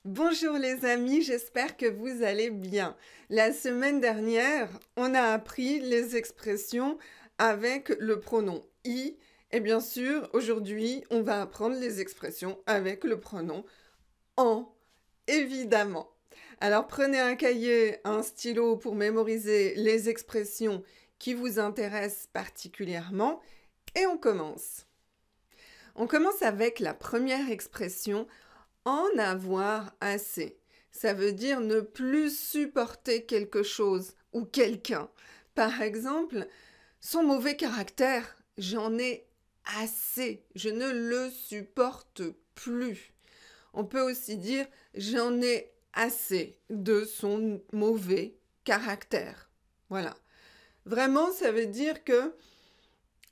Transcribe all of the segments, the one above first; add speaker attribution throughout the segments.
Speaker 1: Bonjour les amis, j'espère que vous allez bien. La semaine dernière, on a appris les expressions avec le pronom I et bien sûr, aujourd'hui, on va apprendre les expressions avec le pronom en, évidemment. Alors prenez un cahier, un stylo pour mémoriser les expressions qui vous intéressent particulièrement et on commence. On commence avec la première expression en avoir assez. Ça veut dire ne plus supporter quelque chose ou quelqu'un. Par exemple, son mauvais caractère, j'en ai assez, je ne le supporte plus. On peut aussi dire j'en ai assez de son mauvais caractère. Voilà. Vraiment, ça veut dire que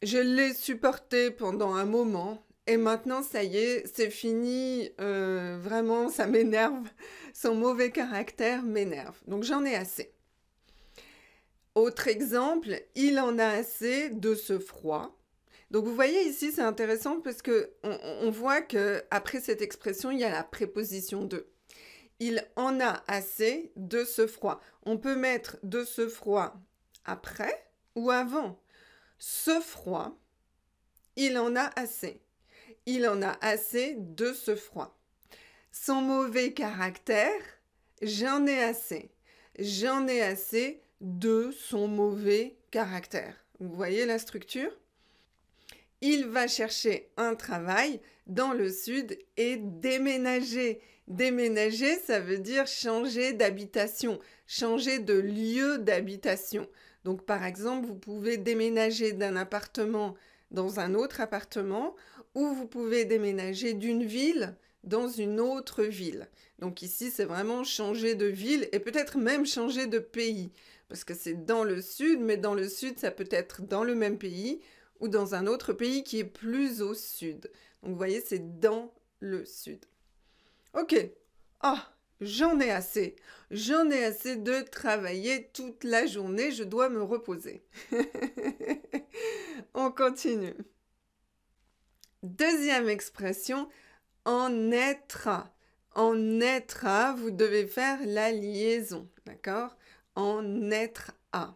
Speaker 1: je l'ai supporté pendant un moment et maintenant, ça y est, c'est fini. Vraiment, ça m'énerve. Son mauvais caractère m'énerve. Donc, j'en ai assez. Autre exemple, il en a assez de ce froid. Donc, vous voyez ici, c'est intéressant parce que on voit que après cette expression, il y a la préposition de. Il en a assez de ce froid. On peut mettre de ce froid après ou avant. Ce froid, il en a assez. Il en a assez de ce froid. Son mauvais caractère, j'en ai assez. J'en ai assez de son mauvais caractère. Vous voyez la structure? Il va chercher un travail dans le sud et déménager. Déménager, ça veut dire changer d'habitation, changer de lieu d'habitation. Donc par exemple, vous pouvez déménager d'un appartement dans un autre appartement ou vous pouvez déménager d'une ville dans une autre ville. Donc ici, c'est vraiment changer de ville et peut-être même changer de pays. Parce que c'est dans le sud, mais dans le sud, ça peut être dans le même pays ou dans un autre pays qui est plus au sud. Donc vous voyez, c'est dans le sud. Ok. Ah, j'en ai assez. J'en ai assez de travailler toute la journée. Je dois me reposer. On continue. Deuxième expression, en être. En être, vous devez faire la liaison, d'accord? En être à.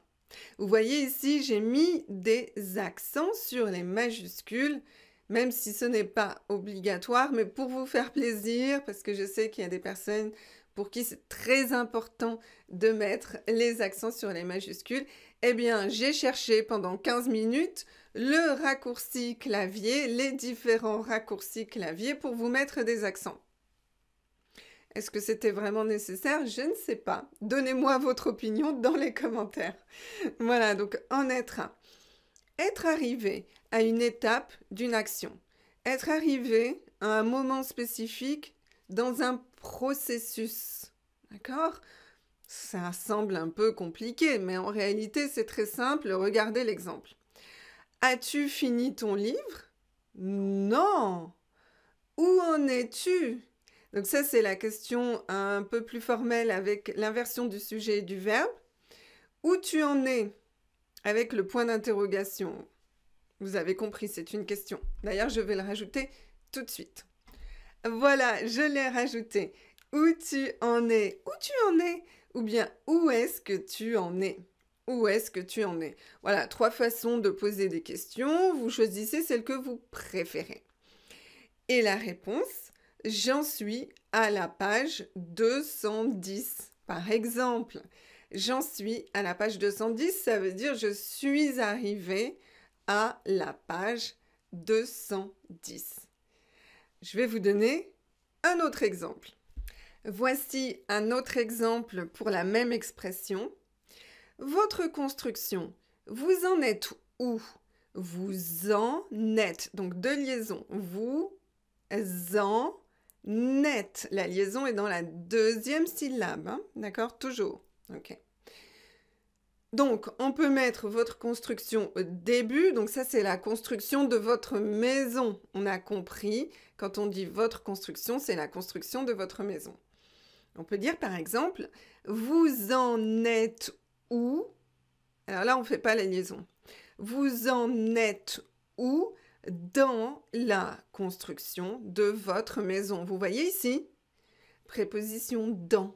Speaker 1: Vous voyez ici, j'ai mis des accents sur les majuscules, même si ce n'est pas obligatoire, mais pour vous faire plaisir, parce que je sais qu'il y a des personnes pour qui c'est très important de mettre les accents sur les majuscules, eh bien, j'ai cherché pendant 15 minutes le raccourci clavier, les différents raccourcis clavier pour vous mettre des accents. Est-ce que c'était vraiment nécessaire? Je ne sais pas. Donnez-moi votre opinion dans les commentaires. Voilà, donc en être un. Être arrivé à une étape d'une action. Être arrivé à un moment spécifique dans un processus. D'accord? Ça semble un peu compliqué, mais en réalité, c'est très simple. Regardez l'exemple. As-tu fini ton livre? Non. Où en es-tu? Donc ça, c'est la question un peu plus formelle avec l'inversion du sujet et du verbe. Où tu en es? Avec le point d'interrogation. Vous avez compris, c'est une question. D'ailleurs, je vais le rajouter tout de suite. Voilà, je l'ai rajouté. Où tu en es? Où tu en es? Ou bien, où est-ce que tu en es? Où est-ce que tu en es? Voilà, 3 façons de poser des questions. Vous choisissez celle que vous préférez. Et la réponse, j'en suis à la page 210. Par exemple, j'en suis à la page 210, ça veut dire je suis arrivée à la page 210. Je vais vous donner un autre exemple. Voici un autre exemple pour la même expression. Votre construction, vous en êtes où? Vous en êtes. Donc deux liaisons. Vous en êtes. La liaison est dans la deuxième syllabe. Hein? D'accord? Toujours. Ok. Donc, on peut mettre votre construction au début. Donc, ça, c'est la construction de votre maison. On a compris, quand on dit votre construction, c'est la construction de votre maison. On peut dire, par exemple, vous en êtes où? Alors là, on ne fait pas la liaison. Vous en êtes où dans la construction de votre maison? Vous voyez ici? préposition dans.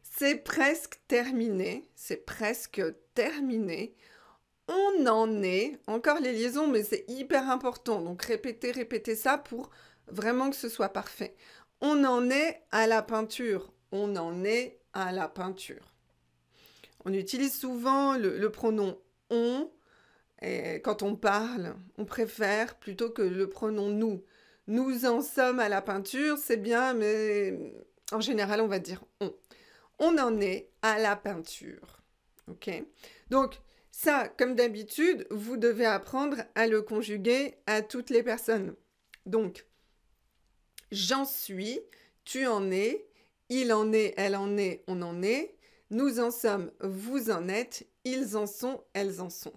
Speaker 1: C'est presque terminé, c'est presque terminé. On en est, encore les liaisons, mais c'est hyper important. Donc répétez ça pour vraiment que ce soit parfait. On en est à la peinture. On en est à la peinture. On utilise souvent le pronom on. Et quand on parle, on préfère plutôt que le pronom nous. Nous en sommes à la peinture, c'est bien, mais en général, on va dire on. On en est à la peinture. Ok? Donc, ça, comme d'habitude, vous devez apprendre à le conjuguer à toutes les personnes. Donc, j'en suis, tu en es, il en est, elle en est, on en est, nous en sommes, vous en êtes, ils en sont, elles en sont.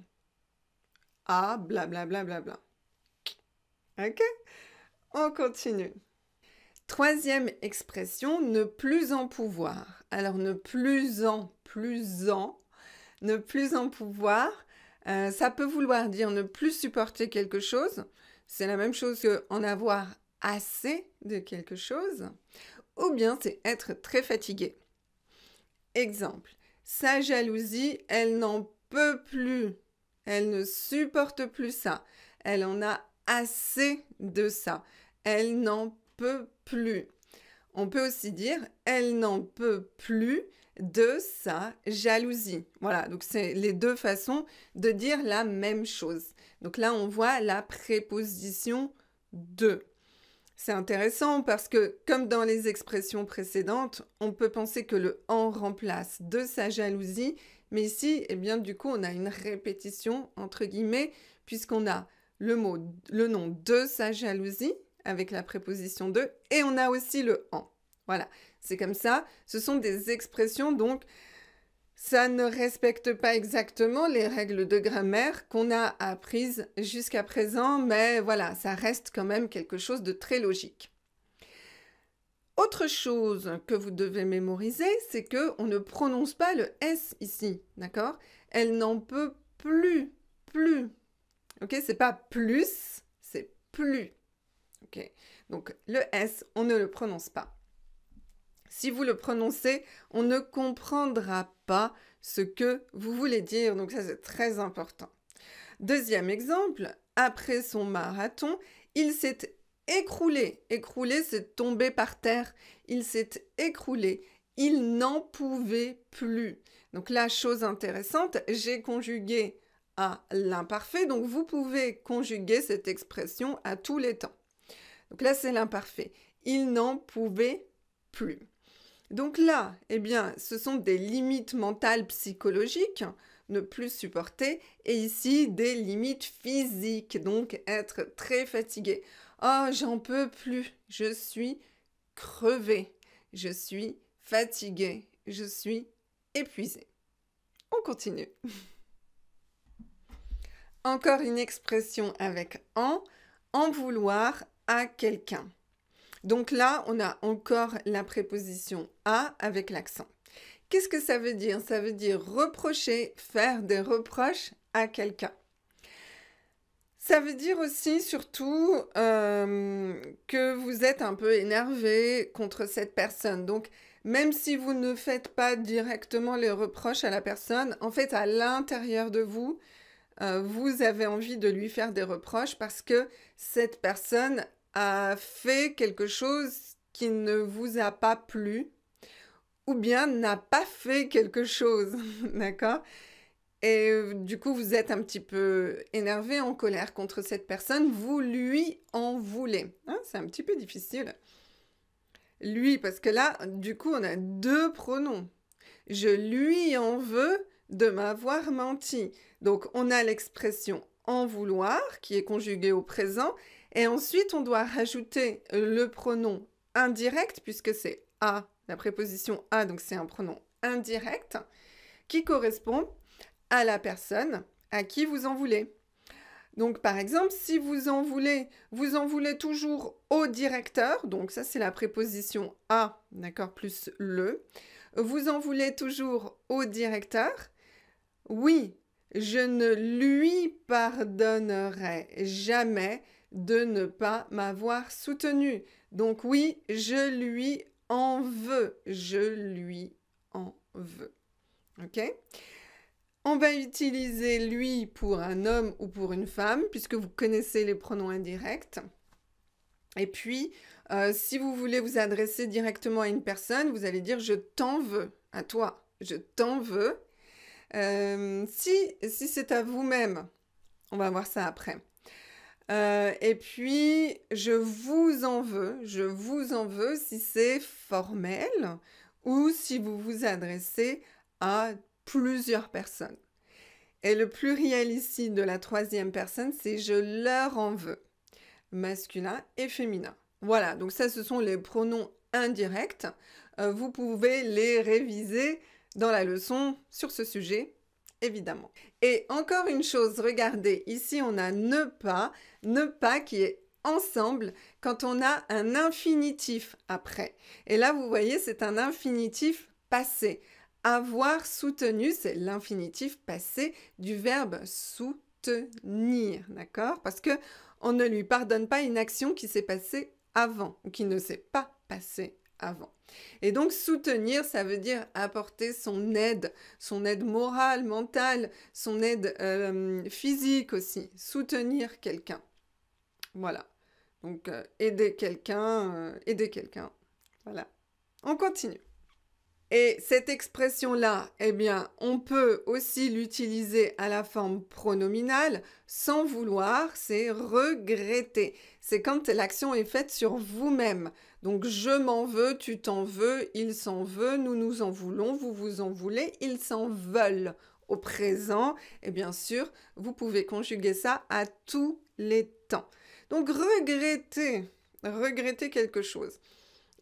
Speaker 1: Ah, blablabla. Bla, bla, bla. Ok? On continue. Troisième expression, ne plus en pouvoir. Alors, ne plus en pouvoir, ça peut vouloir dire ne plus supporter quelque chose. C'est la même chose que en avoir assez de quelque chose. Ou bien c'est être très fatigué. Exemple, sa jalousie, elle n'en peut plus. Elle ne supporte plus ça. Elle en a assez de ça. Elle n'en peut plus. On peut aussi dire elle n'en peut plus de sa jalousie. Voilà, donc c'est les deux façons de dire la même chose. Donc là, on voit la préposition de. C'est intéressant parce que, comme dans les expressions précédentes, on peut penser que le « en » remplace « de sa jalousie », mais ici, eh bien, du coup, on a une répétition, entre guillemets, puisqu'on a le nom « de sa jalousie » avec la préposition « de » et on a aussi le « en ». Voilà, c'est comme ça. Ce sont des expressions, donc, ça ne respecte pas exactement les règles de grammaire qu'on a apprises jusqu'à présent, mais voilà, ça reste quand même quelque chose de très logique. Autre chose que vous devez mémoriser, c'est qu'on ne prononce pas le S ici, d'accord? Elle n'en peut plus. Ok, c'est pas plus, c'est plus. Ok, donc le S, on ne le prononce pas. Si vous le prononcez, on ne comprendra pas ce que vous voulez dire. Donc ça, c'est très important. Deuxième exemple, après son marathon, il s'est écroulé. Écroulé, c'est tomber par terre. Il s'est écroulé. Il n'en pouvait plus. Donc la chose intéressante, j'ai conjugué à l'imparfait. Donc vous pouvez conjuguer cette expression à tous les temps. Donc là, c'est l'imparfait. Il n'en pouvait plus. Donc là, eh bien, ce sont des limites mentales psychologiques, ne plus supporter, et ici, des limites physiques, donc être très fatigué. Oh, j'en peux plus, je suis crevé, je suis fatigué, je suis épuisé. On continue. Encore une expression avec en vouloir à quelqu'un. Donc là, on a encore la préposition à avec l'accent. Qu'est-ce que ça veut dire? Ça veut dire reprocher, faire des reproches à quelqu'un. Ça veut dire aussi surtout que vous êtes un peu énervé contre cette personne. Donc, même si vous ne faites pas directement les reproches à la personne, en fait, à l'intérieur de vous, vous avez envie de lui faire des reproches parce que cette personne a fait quelque chose qui ne vous a pas plu ou bien n'a pas fait quelque chose, d'accord? Et du coup, vous êtes un petit peu énervé, en colère contre cette personne, vous lui en voulez. Hein, c'est un petit peu difficile. Lui, parce que là, du coup, on a deux pronoms. Je lui en veux de m'avoir menti. Donc, on a l'expression en vouloir qui est conjuguée au présent. Et ensuite, on doit rajouter le pronom indirect, puisque c'est à, la préposition à, donc c'est un pronom indirect, qui correspond à la personne à qui vous en voulez. Donc, par exemple, si vous en voulez toujours au directeur, donc ça c'est la préposition à, d'accord, plus le. Vous en voulez toujours au directeur? Oui, je ne lui pardonnerai jamais de ne pas m'avoir soutenu. Donc oui, je lui en veux. Je lui en veux. OK? On va utiliser lui pour un homme ou pour une femme, puisque vous connaissez les pronoms indirects. Et puis, si vous voulez vous adresser directement à une personne, vous allez dire « je t'en veux » à toi. Je t'en veux. Si c'est à vous-même, on va voir ça après. Et puis, je vous en veux si c'est formel ou si vous vous adressez à plusieurs personnes. Et le pluriel ici de la troisième personne, c'est « je leur en veux », masculin et féminin. Voilà, donc ça, ce sont les pronoms indirects. Vous pouvez les réviser dans la leçon sur ce sujet, évidemment. Et encore une chose, regardez, ici on a ne pas qui est ensemble quand on a un infinitif après. Et là, vous voyez, c'est un infinitif passé. Avoir soutenu, c'est l'infinitif passé du verbe soutenir, d'accord? Parce que on ne lui pardonne pas une action qui s'est passée avant ou qui ne s'est pas passée avant. Et donc, soutenir, ça veut dire apporter son aide morale, mentale, son aide physique aussi. Soutenir quelqu'un. Voilà. Donc, aider quelqu'un. Voilà. On continue. Et cette expression-là, eh bien, on peut aussi l'utiliser à la forme pronominale sans vouloir, c'est regretter. C'est quand l'action est faite sur vous-même. Donc, je m'en veux, tu t'en veux, il s'en veut, nous nous en voulons, vous vous en voulez, ils s'en veulent. Au présent, et bien sûr, vous pouvez conjuguer ça à tous les temps. Donc, regretter quelque chose.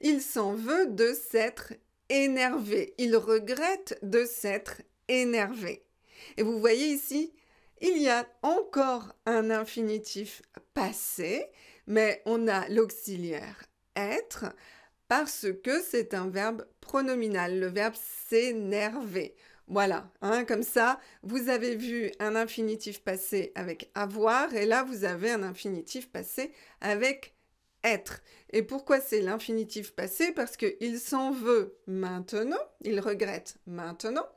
Speaker 1: Il s'en veut de s'être énervé. Il regrette de s'être énervé. Et vous voyez ici, il y a encore un infinitif passé, mais on a l'auxiliaire être parce que c'est un verbe pronominal, le verbe s'énerver. Voilà, hein, comme ça, vous avez vu un infinitif passé avec avoir et là, vous avez un infinitif passé avec être. Et pourquoi c'est l'infinitif passé? Parce qu'il s'en veut maintenant, il regrette maintenant,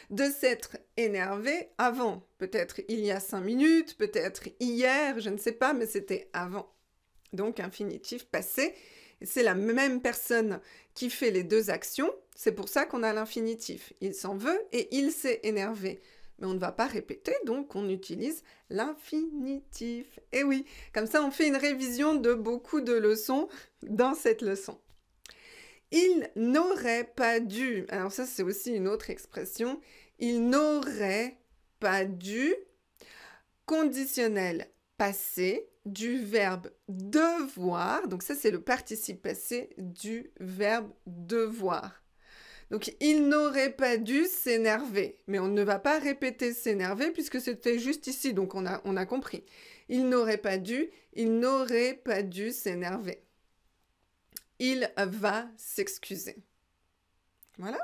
Speaker 1: de s'être énervé avant. Peut-être il y a 5 minutes, peut-être hier, je ne sais pas, mais c'était avant. Donc infinitif passé, c'est la même personne qui fait les deux actions, c'est pour ça qu'on a l'infinitif. Il s'en veut et il s'est énervé. Mais on ne va pas répéter, donc on utilise l'infinitif. Et oui, comme ça on fait une révision de beaucoup de leçons dans cette leçon. Il n'aurait pas dû, alors ça c'est aussi une autre expression, il n'aurait pas dû, conditionnel passé du verbe devoir, donc ça c'est le participe passé du verbe devoir. Donc, il n'aurait pas dû s'énerver. Mais on ne va pas répéter s'énerver puisque c'était juste ici, donc on a compris. Il n'aurait pas dû s'énerver. Il va s'excuser. Voilà.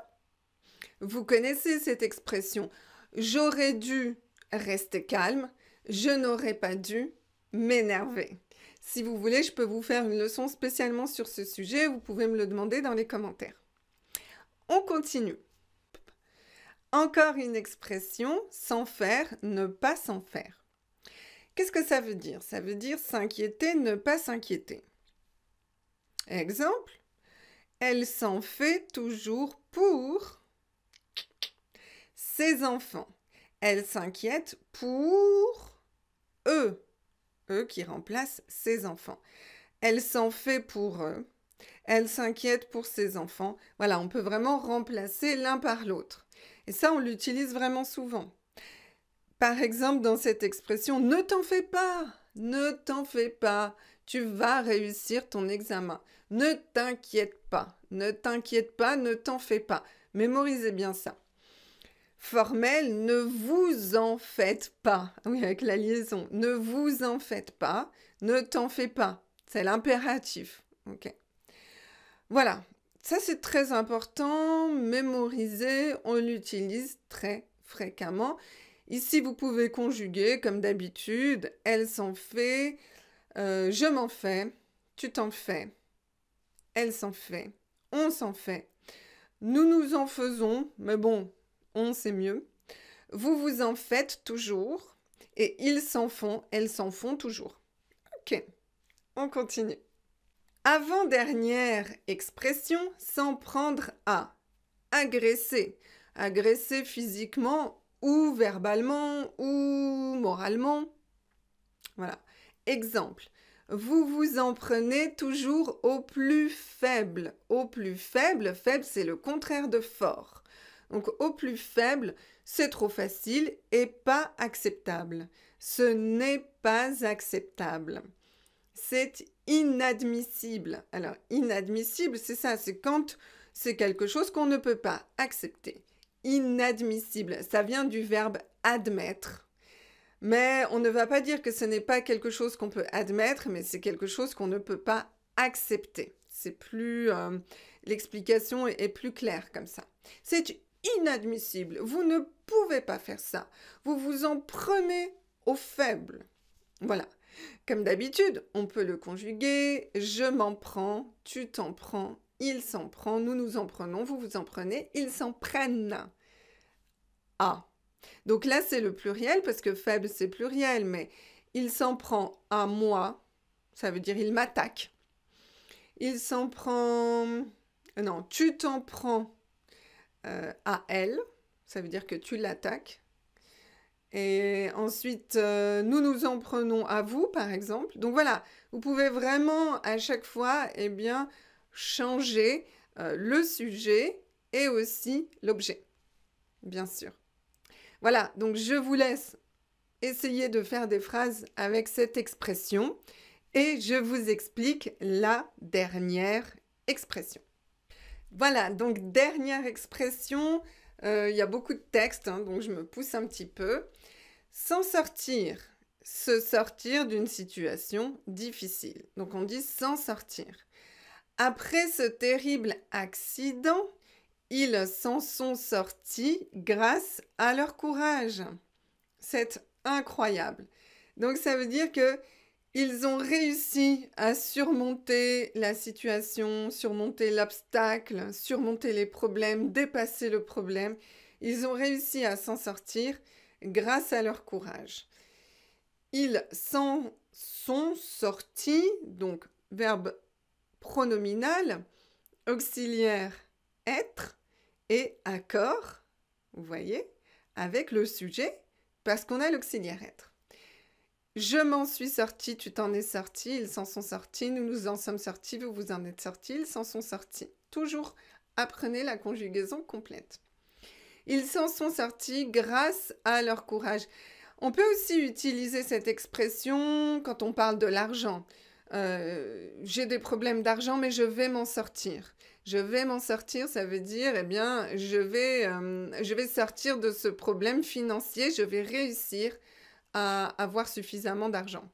Speaker 1: Vous connaissez cette expression. J'aurais dû rester calme. Je n'aurais pas dû m'énerver. Si vous voulez, je peux vous faire une leçon spécialement sur ce sujet. Vous pouvez me le demander dans les commentaires. On continue. Encore une expression, sans faire, ne pas s'en faire. Qu'est-ce que ça veut dire? Ça veut dire s'inquiéter, ne pas s'inquiéter. Exemple, elle s'en fait toujours pour ses enfants. Elle s'inquiète pour eux. Eux qui remplacent ses enfants. Elle s'en fait pour eux. Elle s'inquiète pour ses enfants. Voilà, on peut vraiment remplacer l'un par l'autre. Et ça, on l'utilise vraiment souvent. Par exemple, dans cette expression, ne t'en fais pas, tu vas réussir ton examen. Ne t'inquiète pas, ne t'en fais pas. Mémorisez bien ça. Formel, ne vous en faites pas. Oui, avec la liaison. Ne vous en faites pas, ne t'en fais pas. C'est l'impératif. Ok. Voilà, ça c'est très important, mémoriser, on l'utilise très fréquemment. Ici, vous pouvez conjuguer comme d'habitude, elle s'en fait, Je m'en fais, tu t'en fais, elle s'en fait, on s'en fait. Nous nous en faisons, mais bon, on c'est mieux. Vous vous en faites toujours et ils s'en font, elles s'en font toujours. Ok, on continue. Avant-dernière expression, s'en prendre à. Agresser. Agresser physiquement ou verbalement ou moralement. Voilà. Exemple. Vous vous en prenez toujours au plus faible. Au plus faible, faible c'est le contraire de fort. Donc au plus faible, c'est trop facile et pas acceptable. Ce n'est pas acceptable. C'est inadmissible. Alors, inadmissible, c'est ça, c'est quand c'est quelque chose qu'on ne peut pas accepter. Inadmissible, ça vient du verbe admettre. Mais on ne va pas dire que ce n'est pas quelque chose qu'on peut admettre, mais c'est quelque chose qu'on ne peut pas accepter. C'est plus... l'explication est plus claire comme ça. C'est inadmissible. Vous ne pouvez pas faire ça. Vous vous en prenez aux faibles. Voilà. Comme d'habitude, on peut le conjuguer. Je m'en prends, tu t'en prends, il s'en prend, nous nous en prenons, vous vous en prenez, ils s'en prennent. Ah. Donc là, c'est le pluriel parce que faible, c'est pluriel, mais il s'en prend à moi, ça veut dire il m'attaque. Il s'en prend... Non, tu t'en prends à elle, ça veut dire que tu l'attaques. Et ensuite, nous nous en prenons à vous, par exemple. Donc voilà, vous pouvez vraiment à chaque fois, eh bien, changer le sujet et aussi l'objet, bien sûr. Voilà, donc je vous laisse essayer de faire des phrases avec cette expression et je vous explique la dernière expression. Voilà, donc dernière expression, il y a beaucoup de texte, hein, donc je me pousse un petit peu. S'en sortir, se sortir d'une situation difficile. Donc on dit s'en sortir. Après ce terrible accident, ils s'en sont sortis grâce à leur courage. C'est incroyable. Donc ça veut dire que ils ont réussi à surmonter la situation, surmonter l'obstacle, surmonter les problèmes, dépasser le problème. Ils ont réussi à s'en sortir grâce à leur courage. Ils s'en sont sortis, donc verbe pronominal, auxiliaire être et accord, vous voyez, avec le sujet, parce qu'on a l'auxiliaire être. Je m'en suis sorti, tu t'en es sorti, ils s'en sont sortis, nous nous en sommes sortis, vous vous en êtes sortis, ils s'en sont sortis. Toujours apprenez la conjugaison complète. Ils s'en sont sortis grâce à leur courage. On peut aussi utiliser cette expression quand on parle de l'argent. J'ai des problèmes d'argent, mais je vais m'en sortir. Je vais m'en sortir, ça veut dire, eh bien, je vais sortir de ce problème financier, je vais réussir à avoir suffisamment d'argent.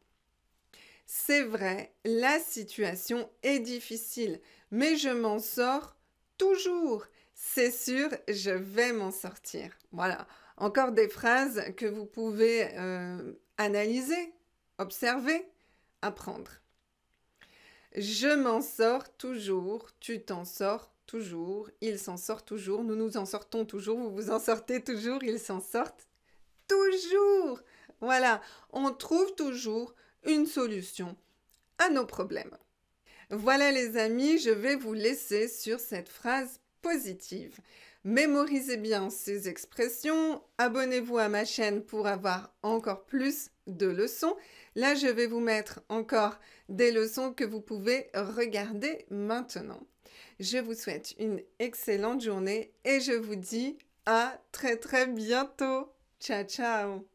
Speaker 1: C'est vrai, la situation est difficile, mais je m'en sors toujours. C'est sûr, je vais m'en sortir. Voilà, encore des phrases que vous pouvez analyser, observer, apprendre. Je m'en sors toujours, tu t'en sors toujours, il s'en sort toujours, nous nous en sortons toujours, vous vous en sortez toujours, ils s'en sortent toujours. Voilà, on trouve toujours une solution à nos problèmes. Voilà les amis, je vais vous laisser sur cette phrase positive. Mémorisez bien ces expressions, abonnez-vous à ma chaîne pour avoir encore plus de leçons. Là, je vais vous mettre encore des leçons que vous pouvez regarder maintenant. Je vous souhaite une excellente journée et je vous dis à très bientôt. Ciao, ciao!